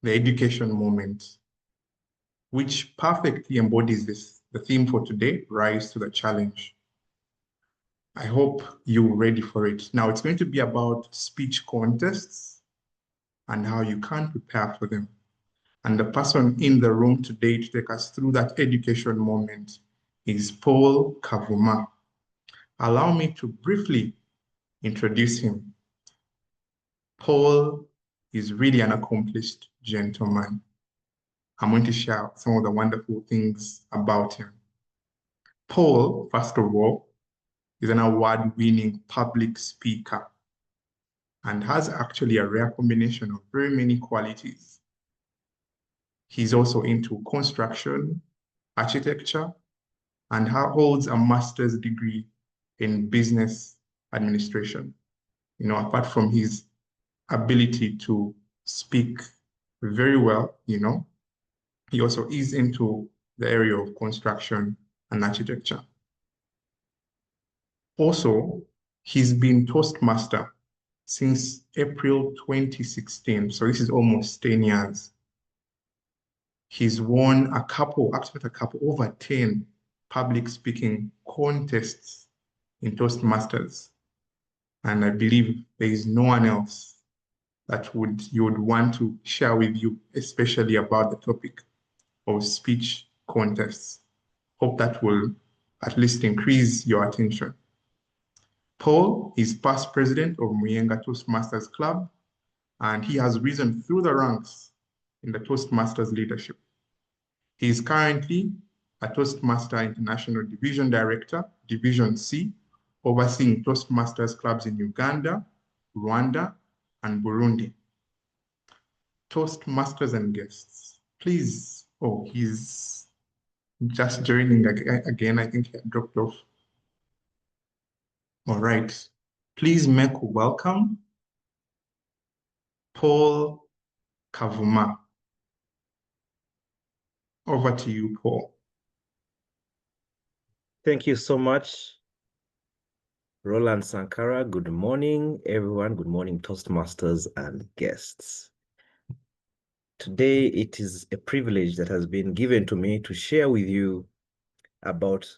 the education moment, which perfectly embodies the theme for today, Rise to the Challenge. I hope you're ready for it. Now, it's going to be about speech contests and how you can prepare for them. And the person in the room today to take us through that education moment is Paul Kavuma. Allow me to briefly introduce him. Paul is really an accomplished gentleman. I'm going to share some of the wonderful things about him. Paul, first of all, is an award-winning public speaker and has actually a rare combination of very many qualities. He's also into construction, architecture, and holds a master's degree in business administration. Apart from his ability to speak very well, he also is into the area of construction and architecture. Also, he's been Toastmaster since April 2016. So this is almost 10 years. He's won over 10 public speaking contests in Toastmasters. And I believe there is no one else that you would want to share with you, especially about the topic of speech contests. Hope that will at least increase your attention. Paul is past president of Muyenga Toastmasters Club, and he has risen through the ranks in the Toastmasters leadership. He is currently a Toastmaster International Division Director, Division C, overseeing Toastmasters clubs in Uganda, Rwanda, and Burundi. Toastmasters and guests, please. Oh, he's just joining again. I think he had dropped off. All right. Please make welcome Paul Kavuma. Over to you, Paul. Thank you so much, Roland Sankara. Good morning, everyone. Good morning, Toastmasters and guests. Today, it is a privilege that has been given to me to share with you about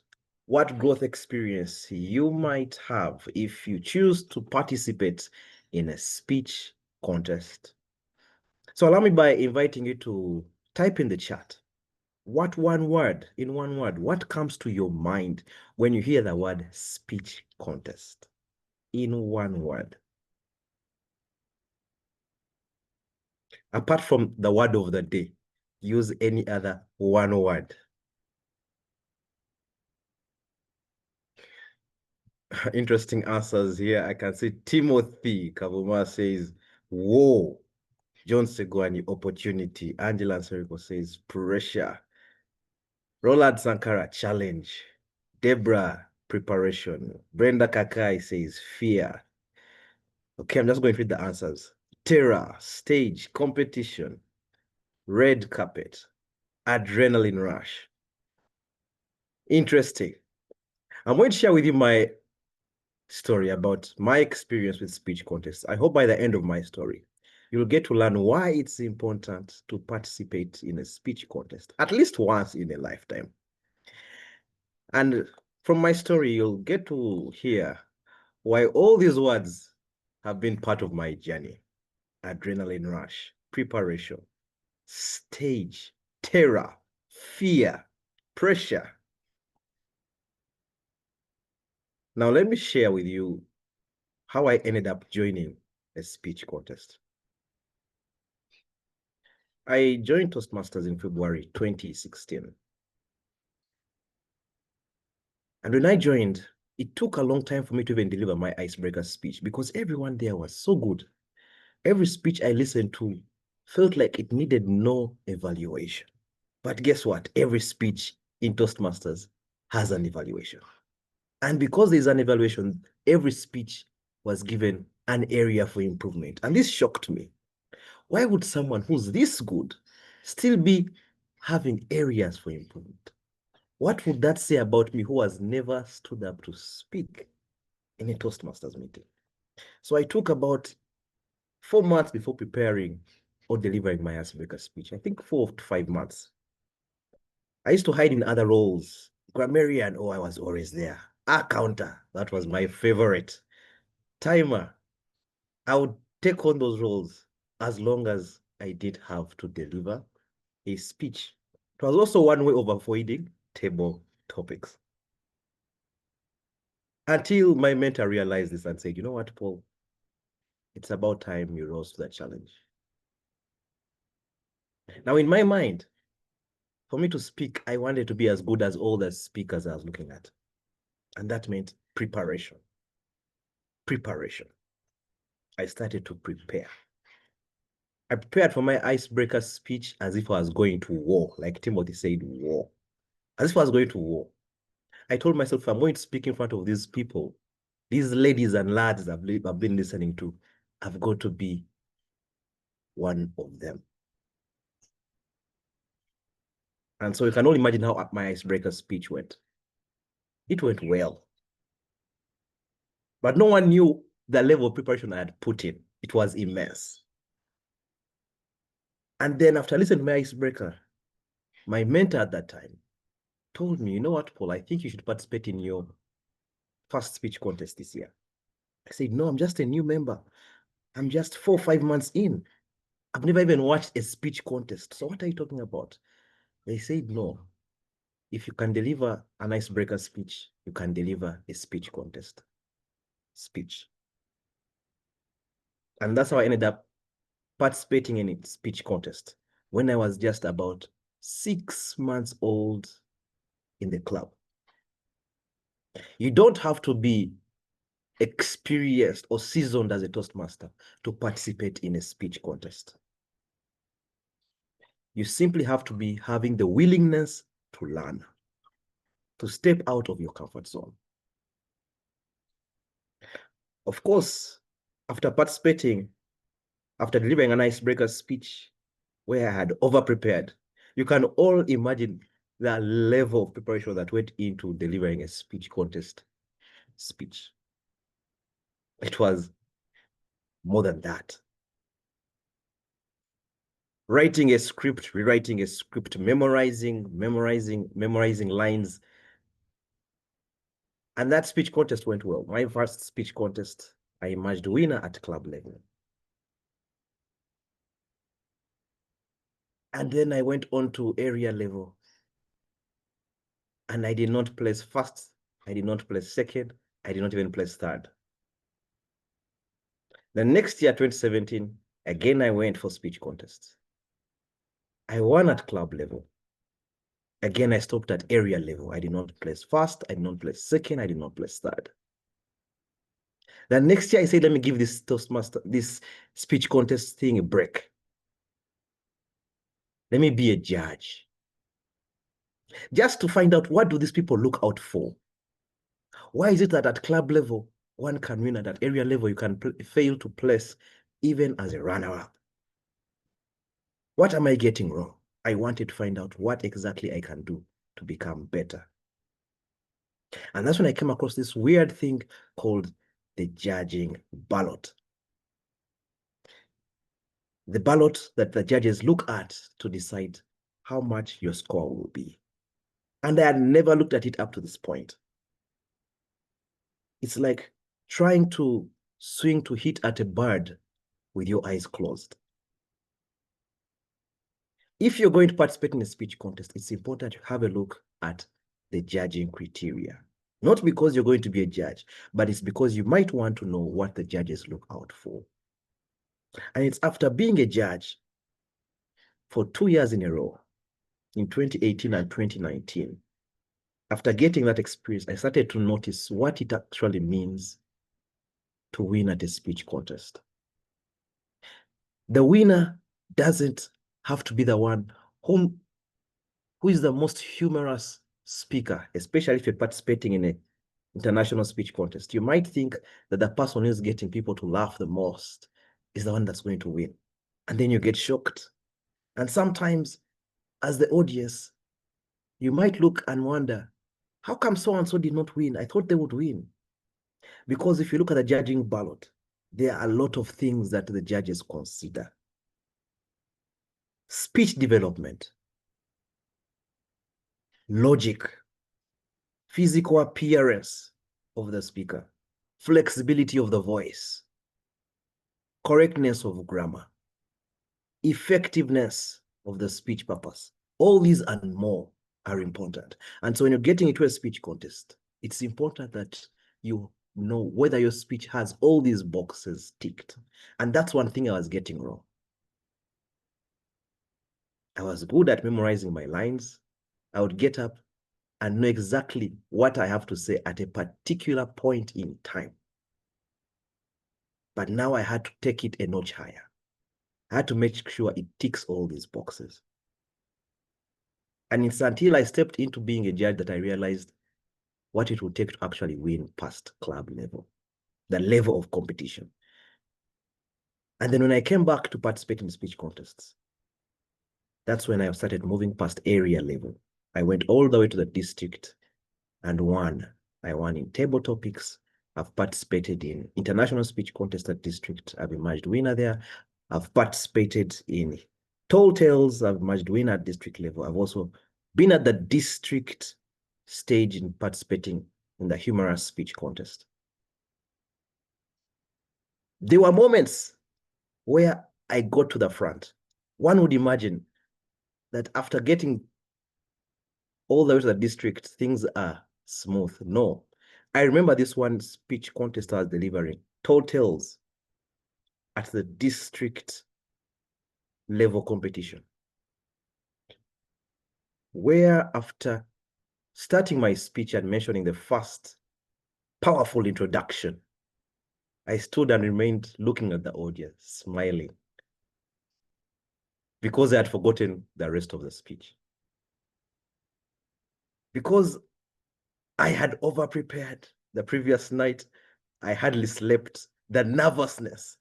what growth experience you might have if you choose to participate in a speech contest. So allow me by inviting you to type in the chat. What one word, what comes to your mind when you hear the word speech contest? In one word. Apart from the word of the day, use any other one word. Interesting answers here. I can see Timothy Kavuma says, whoa. John Seguani, opportunity. Angela Seriko says, pressure. Roland Sankara, challenge. Deborah, preparation. Brenda Kakai says, fear. Okay, I'm just going to read the answers. Terror, stage, competition. Red carpet. Adrenaline rush. Interesting. I'm going to share with you my story about my experience with speech contests. I hope by the end of my story, you'll get to learn why it's important to participate in a speech contest, at least once in a lifetime. And from my story, you'll get to hear why all these words have been part of my journey. Adrenaline rush, preparation, stage, terror, fear, pressure. Now, let me share with you how I ended up joining a speech contest. I joined Toastmasters in February 2016. And when I joined, it took a long time for me to even deliver my icebreaker speech because everyone there was so good. Every speech I listened to felt like it needed no evaluation. But guess what? Every speech in Toastmasters has an evaluation. And because there's an evaluation, every speech was given an area for improvement. And this shocked me. Why would someone who's this good still be having areas for improvement? What would that say about me who has never stood up to speak in a Toastmasters meeting? So I took about 4 months before preparing or delivering my icebreaker speech. I think 4 to 5 months. I used to hide in other roles. Grammarian, oh, I was always there. Accountant, that was my favorite. Timer, I would take on those roles as long as I did have to deliver a speech. It was also one way of avoiding table topics. Until my mentor realized this and said, you know what, Paul? It's about time you rose to that challenge. Now, in my mind, for me to speak, I wanted to be as good as all the speakers I was looking at. And that meant preparation. Preparation. I started to prepare. I prepared for my icebreaker speech as if I was going to war, like Timothy said, war. As if I was going to war. I told myself, if I'm going to speak in front of these people, these ladies and lads I've been listening to, I've got to be one of them. And so you can only imagine how my icebreaker speech went. It went well. But no one knew the level of preparation I had put in. It was immense. And then after listening to my icebreaker, my mentor at that time told me, you know what, Paul, I think you should participate in your first speech contest this year. I said, no, I'm just a new member. I'm just 4 or 5 months in. I've never even watched a speech contest. So what are you talking about? They said, no. If you can deliver an icebreaker speech, you can deliver a speech contest speech. And that's how I ended up participating in a speech contest when I was just about 6 months old in the club. You don't have to be experienced or seasoned as a Toastmaster to participate in a speech contest. You simply have to be having the willingness to learn, to step out of your comfort zone. Of course, after participating, after delivering an icebreaker speech where I had over-prepared, you can all imagine the level of preparation that went into delivering a speech contest speech. It was more than that. Writing a script, rewriting a script, memorizing lines. And that speech contest went well. My first speech contest, I emerged winner at club level. And then I went on to area level. And I did not place first. I did not place second. I did not even place third. The next year, 2017, again, I went for speech contests. I won at club level. Again, I stopped at area level. I did not place first. I did not place second. I did not place third. The next year, I said, let me give this Toastmaster, this speech contest thing a break. Let me be a judge. Just to find out, what do these people look out for? Why is it that at club level, one can win, and at area level, you can fail to place even as a runner-up? What am I getting wrong? I wanted to find out what exactly I can do to become better. And that's when I came across this weird thing called the judging ballot. The ballot that the judges look at to decide how much your score will be. And I had never looked at it up to this point. It's like trying to swing to hit at a bird with your eyes closed. If you're going to participate in a speech contest, it's important to have a look at the judging criteria. Not because you're going to be a judge, but it's because you might want to know what the judges look out for. And it's after being a judge for 2 years in a row, in 2018 and 2019, after getting that experience, I started to notice what it actually means to win at a speech contest. The winner doesn't have to be the one who is the most humorous speaker, especially if you're participating in an international speech contest. You might think that the person who's getting people to laugh the most is the one that's going to win. And then you get shocked. And sometimes, as the audience, you might look and wonder, how come so-and-so did not win? I thought they would win. Because if you look at the judging ballot, there are a lot of things that the judges consider. speech development, logic, physical appearance of the speaker, flexibility of the voice, correctness of grammar, effectiveness of the speech purpose. All these and more are important. And so when you're getting into a speech contest, it's important that you know whether your speech has all these boxes ticked. And that's one thing I was getting wrong. I was good at memorizing my lines. I would get up and know exactly what I have to say at a particular point in time. But now I had to take it a notch higher. I had to make sure it ticks all these boxes. And it's until I stepped into being a judge that I realized what it would take to actually win past club level, the level of competition. And then when I came back to participate in speech contests, that's when I started moving past area level. I went all the way to the district and won. I won in table topics. I've participated in international speech contest at district. I've emerged winner there. I've participated in tall tales. I've emerged winner at district level. I've also been at the district stage in participating in the humorous speech contest. There were moments where I got to the front. One would imagine that after getting all the way to the district, things are smooth. No. I remember this one speech contest I was delivering, tall tales at the district level competition, where after starting my speech and mentioning the first powerful introduction, I stood and remained looking at the audience, smiling, because I had forgotten the rest of the speech. Because I had over-prepared the previous night, I hardly slept, the nervousness,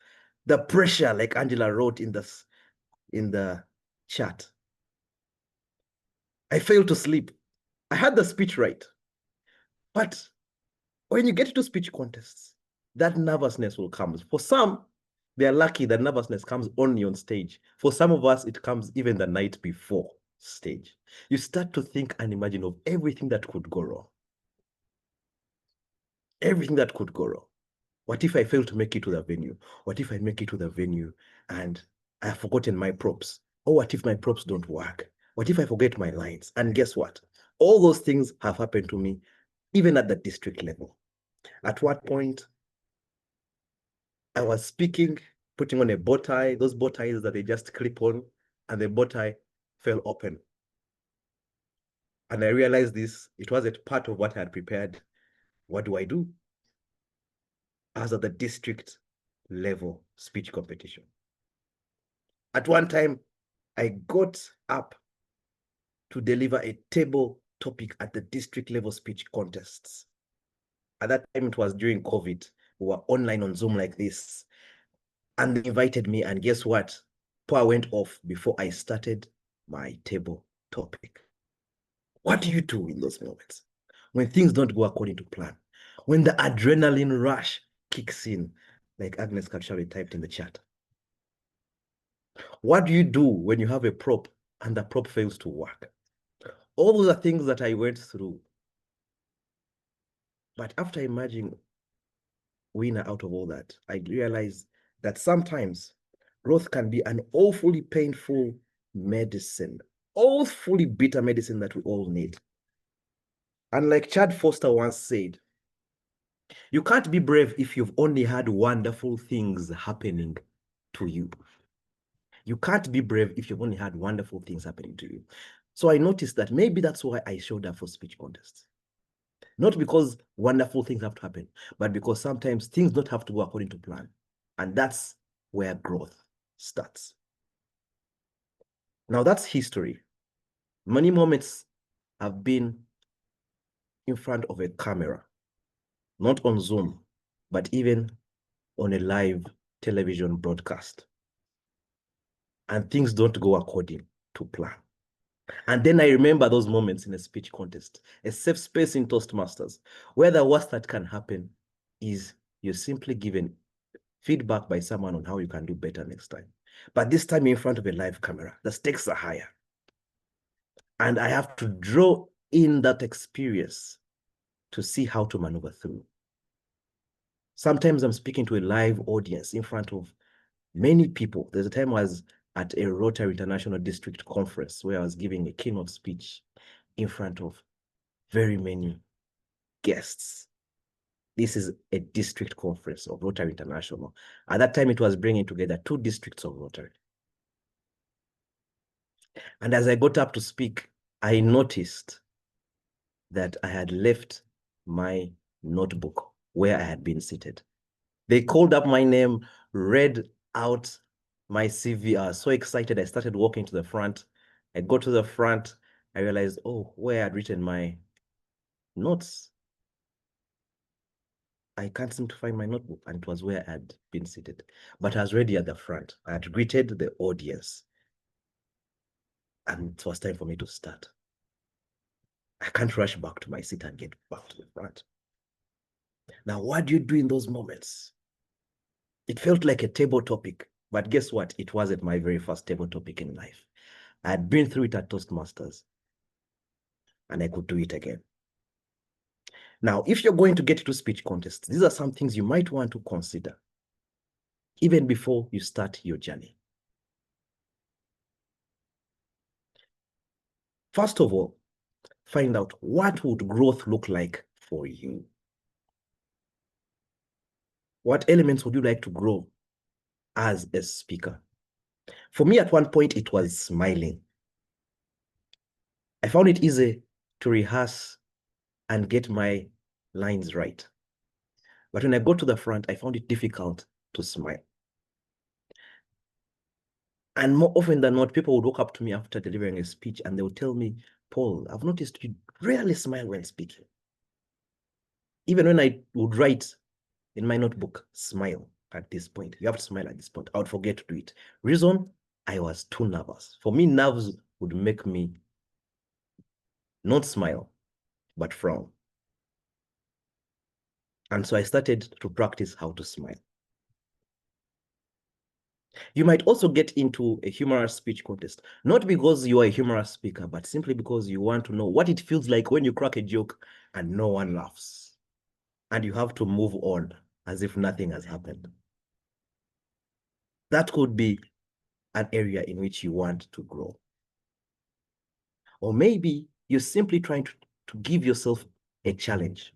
the pressure, like Angela wrote in the chat. I failed to sleep. I had the speech right. But when you get to speech contests, that nervousness will come. For some, they are lucky that nervousness comes only on stage. For some of us, it comes even the night before stage. You start to think and imagine of everything that could go wrong. Everything that could go wrong. What if I fail to make it to the venue? What if I make it to the venue and I have forgotten my props? Or what if my props don't work? What if I forget my lines? And guess what? All those things have happened to me, even at the district level. At what point I was speaking, putting on a bow tie, those bow ties that they just clip on, and the bow tie fell open. And I realized this, it wasn't part of what I had prepared. What do I do? I was at the district level speech competition. At one time, I got up to deliver a table topic at the district level speech contests. At that time, it was during COVID. We were online on Zoom like this. And they invited me, and guess what? Power went off before I started my table topic. What do you do in those moments? When things don't go according to plan? When the adrenaline rush kicks in, like Agnes Kachawi typed in the chat. What do you do when you have a prop and the prop fails to work? All those are things that I went through. But after emerging winner out of all that, I realized that sometimes growth can be an awfully painful medicine, awfully bitter medicine that we all need. And like Chad Foster once said, you can't be brave if you've only had wonderful things happening to you. You can't be brave if you've only had wonderful things happening to you. So I noticed that maybe that's why I showed up for speech contests. Not because wonderful things have to happen, but because sometimes things don't have to go according to plan. And that's where growth starts. Now that's history. Many moments have been in front of a camera, not on Zoom, but even on a live television broadcast. And things don't go according to plan. And then I remember those moments in a speech contest, a safe space in Toastmasters, where the worst that can happen is you're simply given feedback by someone on how you can do better next time. But this time in front of a live camera, the stakes are higher. And I have to draw in that experience to see how to maneuver through. Sometimes I'm speaking to a live audience in front of many people. There's a time I was at a Rotary International District Conference where I was giving a keynote speech in front of very many guests. This is a district conference of Rotary International. At that time, it was bringing together 2 districts of Rotary. And as I got up to speak, I noticed that I had left my notebook where I had been seated. They called up my name, read out my CV. I was so excited. I started walking to the front. I got to the front. I realized, oh, where I had written my notes. I can't seem to find my notebook. And it was where I had been seated. But I was ready at the front. I had greeted the audience. And it was time for me to start. I can't rush back to my seat and get back to the front. Now, what do you do in those moments? It felt like a table topic, but guess what? It wasn't my very first table topic in life. I had been through it at Toastmasters, and I could do it again. Now, if you're going to get into speech contests, these are some things you might want to consider even before you start your journey. First of all, find out what would growth look like for you. What elements would you like to grow as a speaker? For me, at one point, it was smiling. I found it easy to rehearse and get my lines right. But when I got to the front, I found it difficult to smile. And more often than not, people would walk up to me after delivering a speech and they would tell me, Paul, I've noticed you rarely smile when speaking. Even when I would write in my notebook, smile at this point. You have to smile at this point. I would forget to do it. Reason, I was too nervous. For me, nerves would make me not smile, but frown. And so I started to practice how to smile. You might also get into a humorous speech contest, not because you are a humorous speaker, but simply because you want to know what it feels like when you crack a joke and no one laughs. And you have to move on as if nothing has happened. That could be an area in which you want to grow. Or maybe you're simply trying to give yourself a challenge.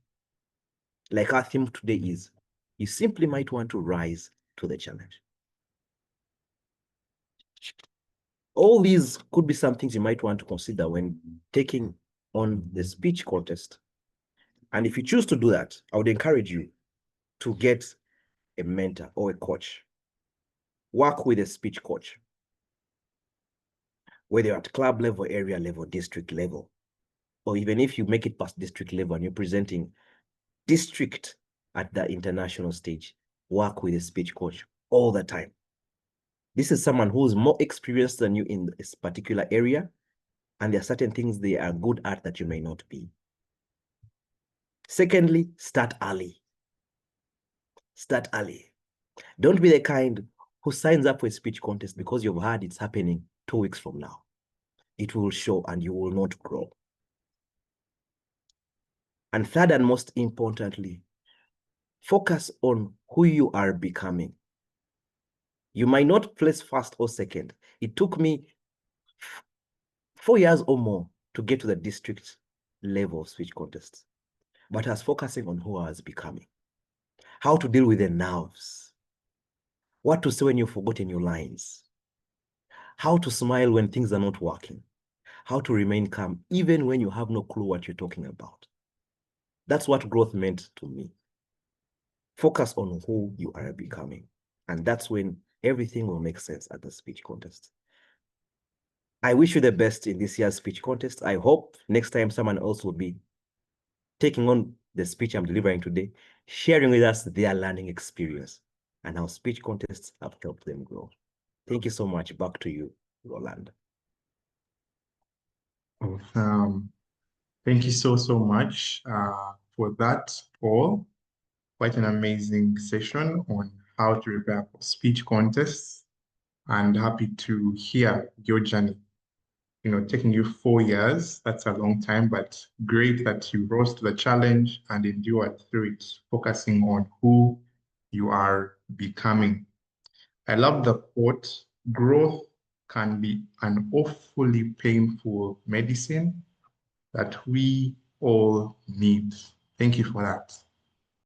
Like our theme today is, you simply might want to rise to the challenge. All these could be some things you might want to consider when taking on the speech contest. And if you choose to do that, I would encourage you to get a mentor or a coach. Work with a speech coach, whether you're at club level, area level, district level, or even if you make it past district level and you're presenting district at the international stage, work with a speech coach all the time. This is someone who's more experienced than you in this particular area, and there are certain things they are good at that you may not be. Secondly, start early. Start early. Don't be the kind who signs up for a speech contest because you've heard it's happening 2 weeks from now. It will show and you will not grow. And third and most importantly, focus on who you are becoming. You might not place first or second. It took me 4 years or more to get to the district level speech contests. But I was focusing on who I was becoming. How to deal with the nerves. What to say when you've forgotten your lines. How to smile when things are not working. How to remain calm even when you have no clue what you're talking about. That's what growth meant to me. Focus on who you are becoming. And that's when everything will make sense at the speech contest. I wish you the best in this year's speech contest. I hope next time someone else will be taking on the speech I'm delivering today, sharing with us their learning experience and how speech contests have helped them grow. Thank you so much. Back to you, Roland. Awesome. Thank you so much for that, Paul. Quite an amazing session on how to prepare for speech contests. and happy to hear your journey. Taking you 4 years, that's a long time, but great that you rose to the challenge and endured through it, focusing on who you are becoming. I love the quote, growth can be an awfully painful medicine that we all need. Thank you for that.